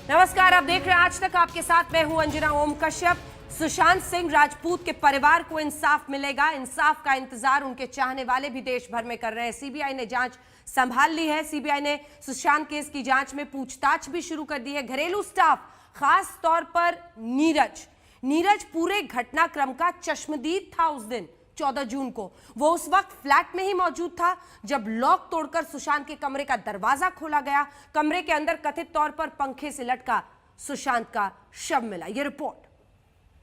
नमस्कार, आप देख रहे हैं आज तक। आपके साथ मैं हूं अंजना ओम कश्यप। सुशांत सिंह राजपूत के परिवार को इंसाफ मिलेगा, इंसाफ का इंतजार उनके चाहने वाले भी देश भर में कर रहे हैं। सीबीआई ने जांच संभाल ली है। सीबीआई ने सुशांत केस की जांच में पूछताछ भी शुरू कर दी है। घरेलू स्टाफ, खास तौर पर नीरज पूरे घटनाक्रम का चश्मदीद था। उस दिन 14 जून को वो उस वक्त फ्लैट में ही मौजूद था जब लॉक तोड़कर सुशांत के कमरे का दरवाजा खोला गया। कमरे के अंदर कथित तौर पर पंखे से लटका सुशांत का शव मिला। ये रिपोर्ट।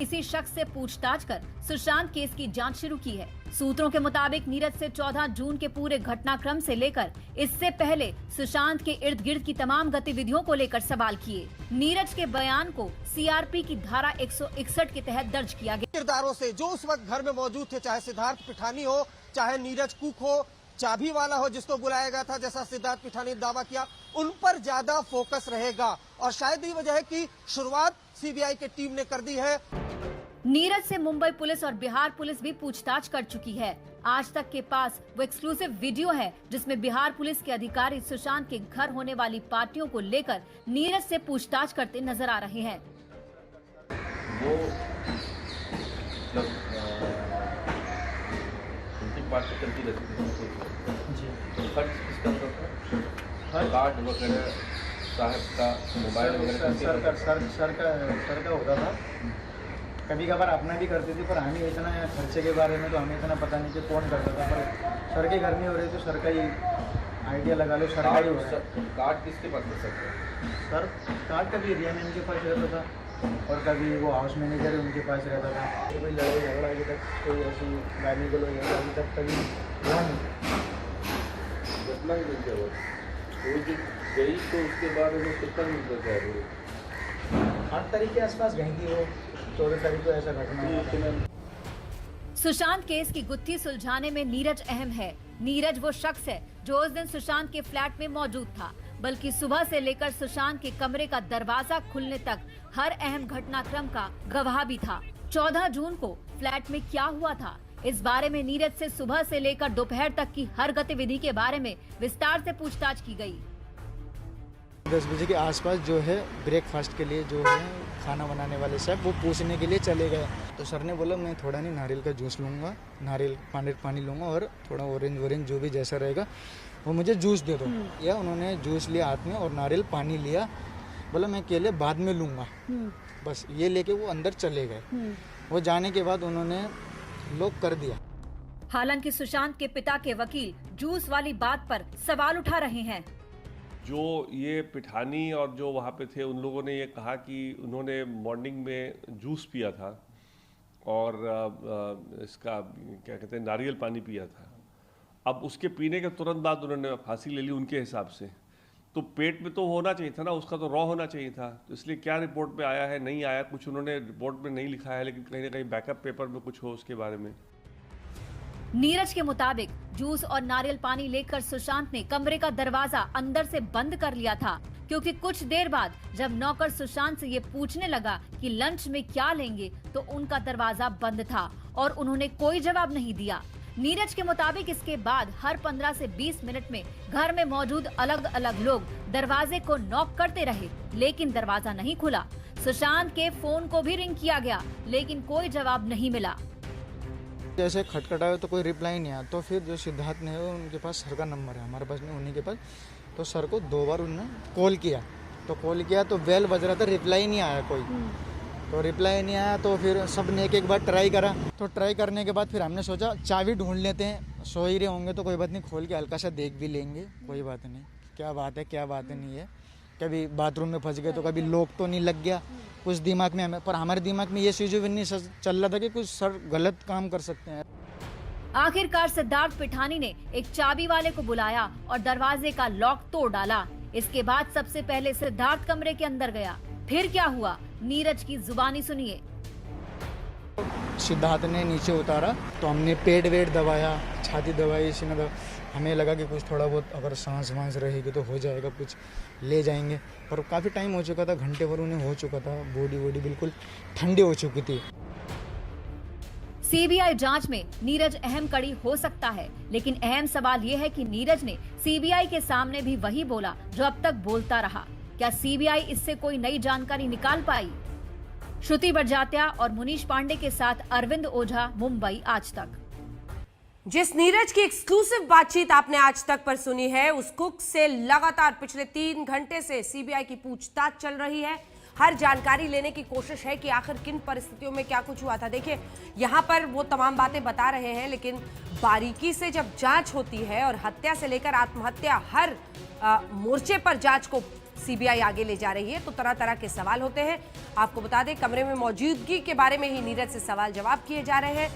इसी शख्स से पूछताछ कर सुशांत केस की जांच शुरू की है। सूत्रों के मुताबिक नीरज से 14 जून के पूरे घटनाक्रम से लेकर इससे पहले सुशांत के इर्द गिर्द की तमाम गतिविधियों को लेकर सवाल किए। नीरज के बयान को सीआरपी की धारा 161 के तहत दर्ज किया गया। किरदारों से जो उस वक्त घर में मौजूद थे, चाहे सिद्धार्थ पिठानी हो, चाहे नीरज कुक हो, चाबी वाला हो जिसको बुलाया गया था, जैसा सिद्धार्थ पिठानी ने दावा किया, उन पर ज्यादा फोकस रहेगा। और शायद यही वजह है कि शुरुआत सीबीआई की टीम ने कर दी है। नीरज से मुंबई पुलिस और बिहार पुलिस भी पूछताछ कर चुकी है। आज तक के पास वो एक्सक्लूसिव वीडियो है जिसमें बिहार पुलिस के अधिकारी सुशांत के घर होने वाली पार्टियों को लेकर नीरज से पूछताछ करते नजर आ रहे हैं। वो मतलब उनकी पार्टी चलती रहती थी। खर्च किसका होता था? कार्ड वगैरह साहब का, मोबाइल वगैरह सर का होता था। कभी कभार अपना भी करते थे, पर हमें इतना खर्चे के बारे में तो हमें इतना पता नहीं कि कौन करता था। पर सर के घर में हो रहे तो सर का ही आइडिया लगा लो, सर का ही हो रहा है। कार्ड किसके पास कर सकते हैं? सर कार्ड कभी एरिया मैन के पास रहता था और कभी वो हाउस मैनेजर उनके पास रहता था। कोई लड़ाई झगड़ा अभी तक, कोई ऐसी गाली गलौज अभी तक कभी हुआ नहीं। घटना ही मिल गया वो गई तो उसके बाद उन्हें कितना मिलता है? 8 तारीख के आसपास गई थी वो, 14 तारीख को ऐसा घटना हुआ। सुशांत केस की गुत्थी सुलझाने में नीरज अहम है। नीरज वो शख्स है जो उस दिन सुशांत के फ्लैट में मौजूद था, बल्कि सुबह से लेकर सुशांत के कमरे का दरवाजा खुलने तक हर अहम घटनाक्रम का गवाह भी था। 14 जून को फ्लैट में क्या हुआ था, इस बारे में नीरज से सुबह से लेकर दोपहर तक की हर गतिविधि के बारे में विस्तार से पूछताछ की गई। 10 बजे के आसपास जो है ब्रेकफास्ट के लिए जो है खाना बनाने वाले साहब वो पूछने के लिए चले गए। तो सर ने बोला मैं थोड़ा नहीं नारियल का जूस लूँगा, नारियल पानी लूँगा और थोड़ा ऑरेंज जो भी जैसा रहेगा वो मुझे जूस दे दो। या उन्होंने जूस लिया हाथ में और नारियल पानी लिया, बोला मैं केले बाद में लूँगा। बस ये लेके वो अंदर चले गए। वो जाने के बाद उन्होंने लॉक कर दिया। हालांकि सुशांत के पिता के वकील जूस वाली बात पर सवाल उठा रहे हैं। जो ये पिठानी और जो वहाँ पे थे उन लोगों ने ये कहा कि उन्होंने मॉर्निंग में जूस पिया था और इसका क्या कहते हैं नारियल पानी पिया था। अब उसके पीने के तुरंत बाद उन्होंने फांसी ले ली उनके हिसाब से। तो पेट में तो होना चाहिए था ना, उसका तो रॉ होना चाहिए था। तो इसलिए क्या रिपोर्ट में आया है नहीं आया, कुछ उन्होंने रिपोर्ट में नहीं लिखा है, लेकिन कहीं ना कहीं बैकअप पेपर में कुछ हो उसके बारे में। नीरज के मुताबिक जूस और नारियल पानी लेकर सुशांत ने कमरे का दरवाजा अंदर से बंद कर लिया था, क्योंकि कुछ देर बाद जब नौकर सुशांत से ये पूछने लगा कि लंच में क्या लेंगे तो उनका दरवाजा बंद था और उन्होंने कोई जवाब नहीं दिया। नीरज के मुताबिक इसके बाद हर 15 से 20 मिनट में घर में मौजूद अलग अलग लोग दरवाजे को नॉक करते रहे, लेकिन दरवाजा नहीं खुला। सुशांत के फोन को भी रिंग किया गया, लेकिन कोई जवाब नहीं मिला। जैसे खटखटाया तो कोई रिप्लाई नहीं आया। तो फिर जो सिद्धार्थ ने उनके पास सर का नंबर है, हमारे पास नहीं, उन्हीं के पास। तो सर को 2 बार उन्होंने कॉल किया तो बेल बज रहा था, रिप्लाई नहीं आया कोई। तो रिप्लाई नहीं आया तो फिर सब ने एक बार ट्राई करा। तो ट्राई करने के बाद फिर हमने सोचा चाबी ढूंढ लेते हैं, सो ही रहे होंगे तो कोई बात नहीं, खोल के हल्का सा देख भी लेंगे, कोई बात नहीं, क्या बात है नहीं है। कभी बाथरूम में फंस गए तो कभी लॉक तो नहीं लग गया कुछ दिमाग में हमें, पर हमारे दिमाग में ये चीज़ नहीं चल रहा था कि कुछ सर गलत काम कर सकते हैं। आखिरकार सिद्धार्थ पिठानी ने एक चाबी वाले को बुलाया और दरवाजे का लॉक तोड़ डाला। इसके बाद सबसे पहले सिद्धार्थ कमरे के अंदर गया। फिर क्या हुआ, नीरज की जुबानी सुनिए। सिद्धार्थ ने नीचे उतारा तो हमने पेट वेट दबाया, छाती दबाई, सीना दबाया। हमें लगा कि कुछ थोड़ा बहुत अगर सांस वांस रहेगी तो हो जाएगा, कुछ ले जाएंगे। पर काफ़ी टाइम हो चुका था, घंटे भर उन्हें हो चुका था, बॉडी बिल्कुल ठंडी हो चुकी थी। सीबीआई जांच में नीरज अहम कड़ी हो सकता है, लेकिन अहम सवाल ये है कि नीरज ने सीबीआई के सामने भी वही बोला जो अब तक बोलता रहा। क्या सीबीआई इससे कोई नई जानकारी निकाल पाई? श्रुति बड़जात्या और मुनीश पांडे के साथ अरविंद ओझा, मुंबई आज तक। जिस नीरज की एक्सक्लूसिव बातचीत आपने आज तक पर सुनी है, उस कुक से लगातार पिछले 3 घंटे से सीबीआई की पूछताछ चल रही है। हर जानकारी लेने की कोशिश है कि आखिर किन परिस्थितियों में क्या कुछ हुआ था। देखिए, यहाँ पर वो तमाम बातें बता रहे हैं, लेकिन बारीकी से जब जांच होती है और हत्या से लेकर आत्महत्या, हर मोर्चे पर जांच को सीबीआई आगे ले जा रही है, तो तरह तरह के सवाल होते हैं। आपको बता दें, कमरे में मौजूदगी के बारे में ही नीरज से सवाल जवाब किए जा रहे हैं।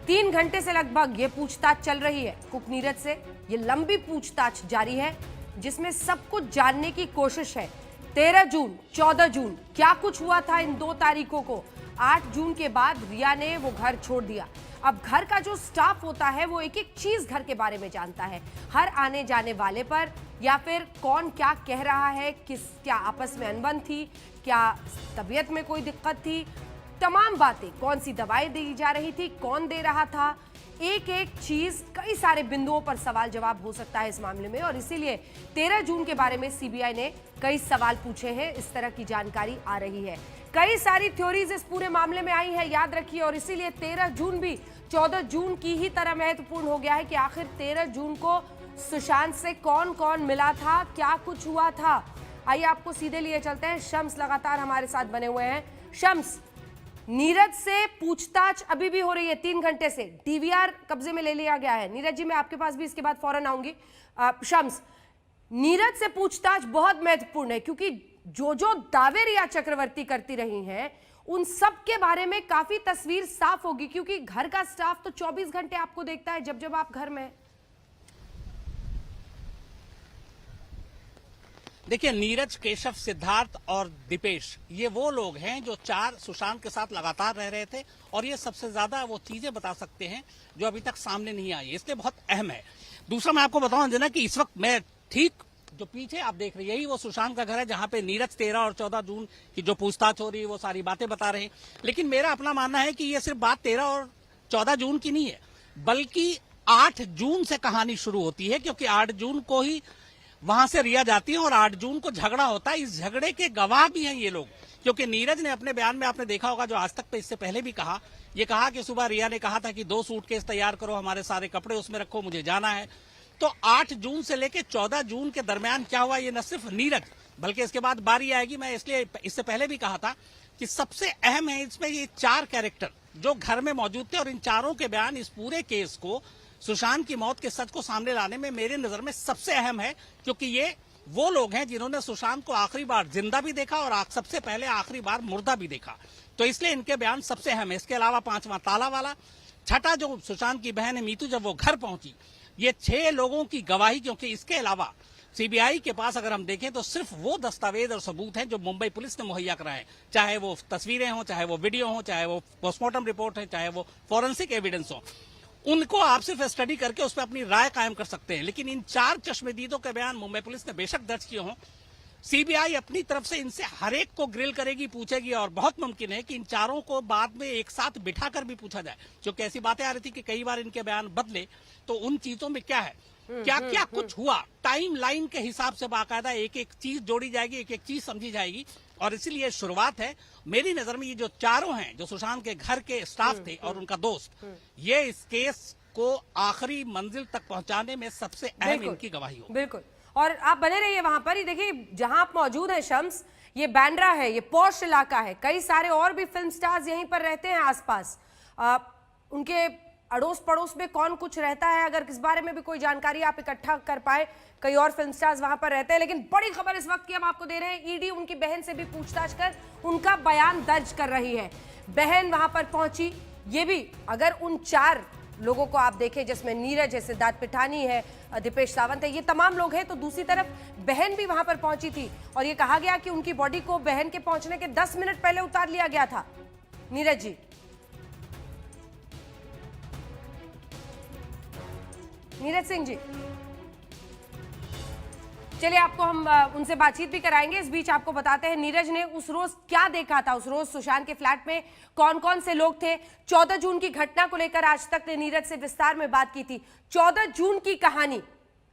3 घंटे से लगभग ये पूछताछ चल रही है कुक नीरज से। ये लंबी पूछताछ जारी है जिसमें सब कुछ जानने की कोशिश है। 13 जून, 14 जून क्या कुछ हुआ था इन 2 तारीखों को। 8 जून के बाद रिया ने वो घर छोड़ दिया। अब घर का जो स्टाफ होता है वो एक एक चीज घर के बारे में जानता है, हर आने जाने वाले पर, या फिर कौन क्या कह रहा है, क्या आपस में अनबन थी, क्या तबीयत में कोई दिक्कत थी, तमाम बातें, कौन सी दवाई दी जा रही थी, कौन दे रहा था, एक एक चीज, कई सारे बिंदुओं पर सवाल जवाब हो सकता है इस मामले में। और इसीलिए 13 जून के बारे में सीबीआई ने कई सवाल पूछे हैं, इस तरह की जानकारी आ रही है। कई सारी थ्योरीज इस पूरे मामले में आई है, याद रखिए, और इसीलिए 13 जून भी 14 जून की ही तरह महत्वपूर्ण हो गया है कि आखिर 13 जून को सुशांत से कौन कौन मिला था, क्या कुछ हुआ था। आइए आपको सीधे लिए चलते हैं। शम्स लगातार हमारे साथ बने हुए हैं। शम्स, नीरज से पूछताछ अभी भी हो रही है 3 घंटे से। डीवीआर कब्जे में ले लिया गया है। नीरज जी, मैं आपके पास भी इसके बाद फौरन आऊंगी। शम्स, नीरज से पूछताछ बहुत महत्वपूर्ण है क्योंकि जो जो दावे रिया चक्रवर्ती करती रही हैं, उन सब के बारे में काफी तस्वीर साफ होगी, क्योंकि घर का स्टाफ तो 24 घंटे आपको देखता है जब जब आप घर में हैं। देखिए, नीरज, केशव, सिद्धार्थ और दीपेश, ये वो लोग हैं जो 4 सुशांत के साथ लगातार रह रहे थे, और ये सबसे ज्यादा वो चीजें बता सकते हैं जो अभी तक सामने नहीं आई, इसलिए बहुत अहम है। दूसरा मैं आपको बताऊं अंजना कि इस वक्त मैं ठीक जो पीछे आप देख रहे हैं, यही वो सुशांत का घर है जहां पे नीरज 13 और 14 जून की जो पूछताछ हो रही है वो सारी बातें बता रहे हैं। लेकिन मेरा अपना मानना है कि ये सिर्फ बात 13 और 14 जून की नहीं है, बल्कि 8 जून से कहानी शुरू होती है, क्योंकि 8 जून को ही वहां से रिया जाती है और 8 जून को झगड़ा होता है। इस झगड़े के गवाह भी हैं ये लोग, क्योंकि नीरज ने अपने बयान में, आपने देखा होगा, जो आज तक पे इससे पहले भी कहा, ये कहा कि सुबह रिया ने कहा था कि 2 सूटकेस तैयार करो, हमारे सारे कपड़े उसमें रखो, मुझे जाना है। तो 8 जून से लेकर 14 जून के दरमियान क्या हुआ, ये न सिर्फ नीरज, बल्कि इसके बाद बारी आएगी, मैं इसलिए इससे पहले भी कहा था कि सबसे अहम है इसमें ये 4 कैरेक्टर जो घर में मौजूद थे, और इन चारों के बयान इस पूरे केस को, सुशांत की मौत के सच को सामने लाने में मेरे नजर में सबसे अहम है, क्योंकि ये वो लोग हैं जिन्होंने सुशांत को आखिरी बार जिंदा भी देखा और सबसे पहले आखिरी बार मुर्दा भी देखा। तो इसलिए इनके बयान सबसे अहम है। इसके अलावा 5वां ताला वाला, छठा जो सुशांत की बहन है मीतू, जब वो घर पहुंची, ये 6 लोगों की गवाही, क्योंकि इसके अलावा सीबीआई के पास अगर हम देखें तो सिर्फ वो दस्तावेज और सबूत हैं जो मुंबई पुलिस ने मुहैया कराए, चाहे वो तस्वीरें हों, चाहे वो वीडियो हो, चाहे वो पोस्टमार्टम रिपोर्ट है, चाहे वो फॉरेंसिक एविडेंस हो, उनको आप सिर्फ स्टडी करके उस पर अपनी राय कायम कर सकते हैं। लेकिन इन 4 चश्मदीदों के बयान मुंबई पुलिस ने बेशक दर्ज किए हों, सीबीआई अपनी तरफ से इनसे हर एक को ग्रिल करेगी, पूछेगी, और बहुत मुमकिन है कि इन चारों को बाद में एक साथ बिठाकर भी पूछा जाए, क्योंकि ऐसी बातें आ रही थी कि कई बार इनके बयान बदले, तो उन चीजों में क्या है, क्या क्या कुछ हुआ, टाइम लाइन के हिसाब से बाकायदा एक एक चीज जोड़ी जाएगी, एक एक चीज समझी जाएगी। और इसीलिए शुरुआत है मेरी नजर में, ये जो चारों हैं जो सुशांत के घर के स्टाफ थे और उनका दोस्त, ये इस केस को आखिरी मंजिल तक पहुंचाने में सबसे अहम इनकी गवाही हो। बिल्कुल, और आप बने रहिए वहां पर ही। देखिए, जहां आप मौजूद हैं शम्स, ये बांद्रा है, ये पॉश इलाका है, कई सारे और भी फिल्म स्टार्स यहीं पर रहते हैं आसपास। उनके अड़ोस पड़ोस में कौन कुछ रहता है, अगर इस बारे में भी कोई जानकारी आप इकट्ठा कर पाए, कई और फिल्म स्टार्स वहां पर रहते हैं। लेकिन बड़ी खबर इस वक्त की हम आपको दे रहे हैं, ईडी उनकी बहन से भी पूछताछ कर उनका बयान दर्ज कर रही है। बहन वहां पर पहुंची, ये भी अगर उन 4 लोगों को आप देखें, जिसमें नीरज है, सिद्धार्थ पिठानी है, दीपेश सावंत है, ये तमाम लोग हैं, तो दूसरी तरफ बहन भी वहां पर पहुंची थी, और ये कहा गया कि उनकी बॉडी को बहन के पहुंचने के 10 मिनट पहले उतार लिया गया था। नीरज जी, नीरज सिंह जी, चलिए आपको हम उनसे बातचीत भी कराएंगे। इस बीच आपको बताते हैं नीरज ने उस रोज क्या देखा था, उस रोज सुशांत के फ्लैट में कौन कौन से लोग थे। 14 जून की घटना को लेकर आज तक ने नीरज से विस्तार में बात की थी। 14 जून की कहानी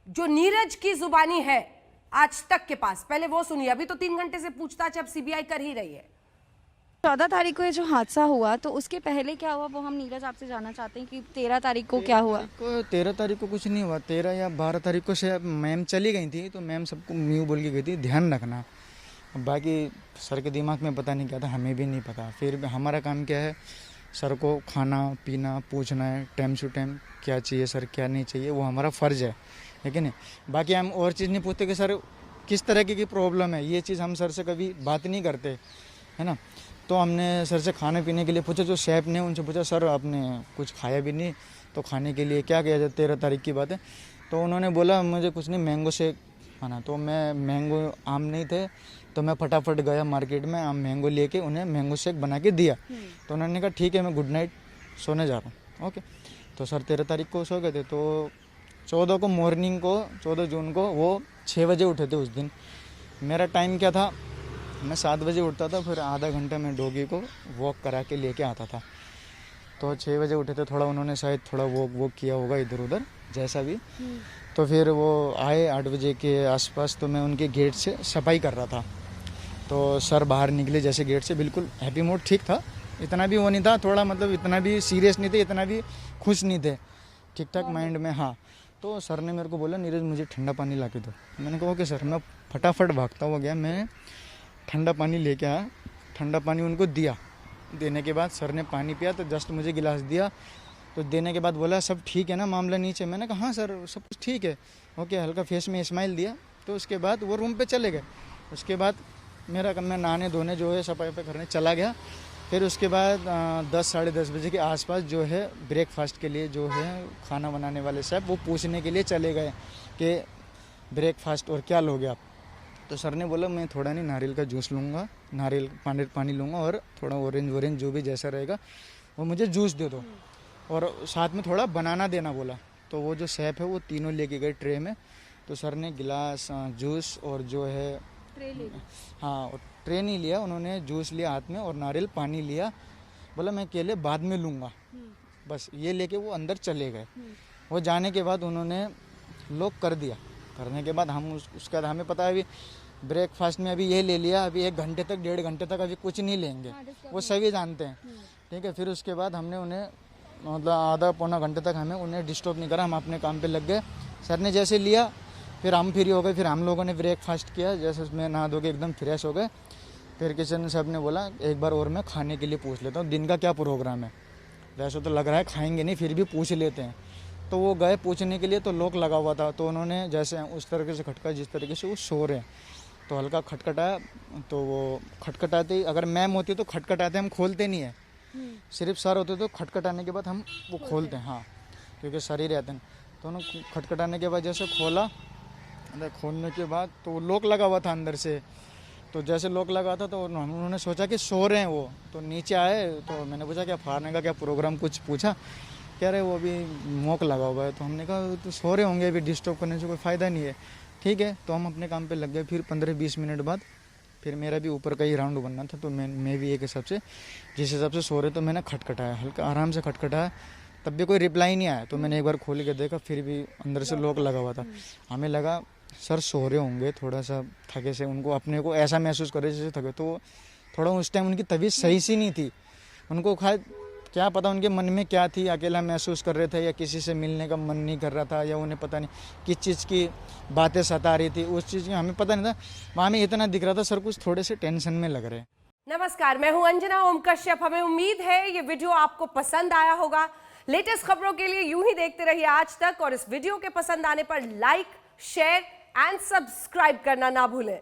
जो नीरज की जुबानी है, आज तक के पास। पहले वो सुनिए, अभी तो 3 घंटे से पूछताछ अब सीबीआई कर ही रही है। 14 तारीख को ये जो हादसा हुआ तो उसके पहले क्या हुआ वो हम नीरज आपसे जानना चाहते हैं कि 13 तारीख को क्या हुआ। 13 तारीख को कुछ नहीं हुआ। 13 या 12 तारीख को से मैम चली गई थी, तो मैम सबको म्यू बोल के गई थी ध्यान रखना। बाकी सर के दिमाग में पता नहीं क्या था, हमें भी नहीं पता। फिर हमारा काम क्या है, सर को खाना पीना पूछना है टाइम टू टाइम, क्या चाहिए सर क्या नहीं चाहिए, वो हमारा फ़र्ज़ है कि नहीं। बाकी हम और चीज़ नहीं पूछते कि सर किस तरह की प्रॉब्लम है, ये चीज़ हम सर से कभी बात नहीं करते, है ना। तो हमने सर से खाने पीने के लिए पूछा, जो शेफ़ ने उनसे पूछा सर आपने कुछ खाया भी नहीं तो खाने के लिए क्या किया जाए, 13 तारीख की बात है। तो उन्होंने बोला मुझे कुछ नहीं, मैंगो शेक खाना। तो मैं मैंगो आम नहीं थे तो मैं फटाफट गया मार्केट में, आम मैंगो लेके उन्हें मैंगो शेक बना के दिया। तो उन्होंने कहा ठीक है मैं गुड नाइट सोने जा रहा हूँ। ओके, तो सर 13 तारीख को सो गए थे। तो 14 को मॉर्निंग को 14 जून को वो 6 बजे उठे थे। उस दिन मेरा टाइम क्या था, मैं 7 बजे उठता था, फिर आधा घंटा मैं डॉगी को वॉक करा के लेके आता था। तो 6 बजे उठे थे, थोड़ा उन्होंने शायद थोड़ा वॉक किया होगा इधर उधर जैसा भी। तो फिर वो आए 8 बजे के आसपास, तो मैं उनके गेट से सफाई कर रहा था। तो सर बाहर निकले जैसे गेट से, बिल्कुल हैप्पी मूड ठीक था, इतना भी वो नहीं था, थोड़ा मतलब इतना भी सीरियस नहीं थे, इतना भी खुश नहीं थे, ठीक ठाक माइंड में। हाँ, तो सर ने मेरे को बोला नीरज मुझे ठंडा पानी ला के दो। मैंने कहा ओके सर। मैं फटाफट भागता हुआ गया, मैं ठंडा पानी लेके आया, ठंडा पानी उनको दिया। देने के बाद सर ने पानी पिया, तो जस्ट मुझे गिलास दिया। तो देने के बाद बोला सब ठीक है ना मामला नीचे। मैंने कहा हाँ सर सब कुछ ठीक है। ओके, हल्का फेस में स्माइल दिया। तो उसके बाद वो रूम पे चले गए। उसके बाद मैं नहाने धोने जो है सफाई पे करने चला गया। फिर उसके बाद 10 साढ़े 10 बजे के आसपास जो है ब्रेकफास्ट के लिए जो है खाना बनाने वाले साहब वो पूछने के लिए चले गए कि ब्रेकफास्ट और क्या लोगे आप। तो सर ने बोला मैं थोड़ा नहीं नारियल का जूस लूँगा, नारियल पानी लूँगा और थोड़ा ऑरेंज जो भी जैसा रहेगा वो मुझे जूस दे दो, और साथ में थोड़ा बनाना देना बोला। तो वो जो शेफ़ है वो तीनों लेके गए ट्रे में। तो सर ने गिलास जूस और जो है हाँ, ट्रे नहीं लिया उन्होंने, जूस लिया हाथ में और नारियल पानी लिया। बोला मैं केले बाद में लूँगा, बस ये लेके वो अंदर चले गए। वो जाने के बाद उन्होंने लॉक कर दिया। करने के बाद हम उसका हमें पता है अभी ब्रेकफास्ट में अभी ये ले लिया, अभी 1 घंटे तक 1.5 घंटे तक अभी कुछ नहीं लेंगे, वो सभी जानते हैं। ठीक है, फिर उसके बाद हमने उन्हें मतलब आधा पौना घंटे तक हमें उन्हें डिस्टर्ब नहीं करा, हम अपने काम पे लग गए। सर ने जैसे लिया फिर हम फ्री हो गए। फिर हम लोगों ने ब्रेकफास्ट किया, जैसे उसमें नहा धो के एकदम फ्रेश हो गए। फिर किचन साहब ने बोला एक बार और मैं खाने के लिए पूछ लेता हूँ दिन का क्या प्रोग्राम है। वैसे तो लग रहा है खाएंगे नहीं, फिर भी पूछ लेते हैं। तो वो गए पूछने के लिए, तो लॉक लगा हुआ था। तो उन्होंने जैसे उस तरीके से खटका जिस तरीके से वो सो रहे हैं, तो हल्का खटखटाया। तो वो खटखटाते, अगर मैम होती तो खटखटाते हम खोलते नहीं है, सिर्फ सर होते तो खटखटाने के बाद हम वो खोलते हैं। हाँ, क्योंकि सर ही रहते हैं। तो उन्होंने खटखटाने के बाद जैसे खोला, अंदर खोलने के बाद तो वो लॉक लगा हुआ था अंदर से। तो जैसे लॉक लगा था तो उन्होंने सोचा कि सो रहे हैं वो, तो नीचे आए। तो मैंने पूछा क्या फाड़ने का क्या प्रोग्राम, कुछ पूछा। कह रहे वो अभी मॉक लगा हुआ है। तो हमने कहा तो सो रहे होंगे, अभी डिस्टर्ब करने से कोई फ़ायदा नहीं है। ठीक है, तो हम अपने काम पे लग गए। फिर 15-20 मिनट बाद फिर मेरा भी ऊपर का ही राउंड बनना था। तो मैं भी एक हिसाब से जिस हिसाब से सो रहे, तो मैंने खटखटाया, हल्का आराम से खटखटाया, तब भी कोई रिप्लाई नहीं आया। तो मैंने एक बार खोल के देखा, फिर भी अंदर से लॉक लगा हुआ था। हमें लगा सर सो रहे होंगे, थोड़ा सा थके से, उनको अपने को ऐसा महसूस करे जैसे थके। तो थोड़ा उस टाइम उनकी तबीयत सही सी नहीं थी। उनको क्या पता उनके मन में क्या थी, अकेला महसूस कर रहे थे या किसी से मिलने का मन नहीं कर रहा था, या उन्हें पता नहीं किस चीज़ की बातें सता रही थी, उस चीज़ की हमें पता नहीं था। वहाँ में इतना दिख रहा था सर कुछ थोड़े से टेंशन में लग रहे हैं। नमस्कार, मैं हूं अंजना ओम कश्यप। हमें उम्मीद है ये वीडियो आपको पसंद आया होगा। लेटेस्ट खबरों के लिए यूं ही देखते रहिए आज तक, और इस वीडियो के पसंद आने पर लाइक, शेयर एंड सब्सक्राइब करना ना भूलें।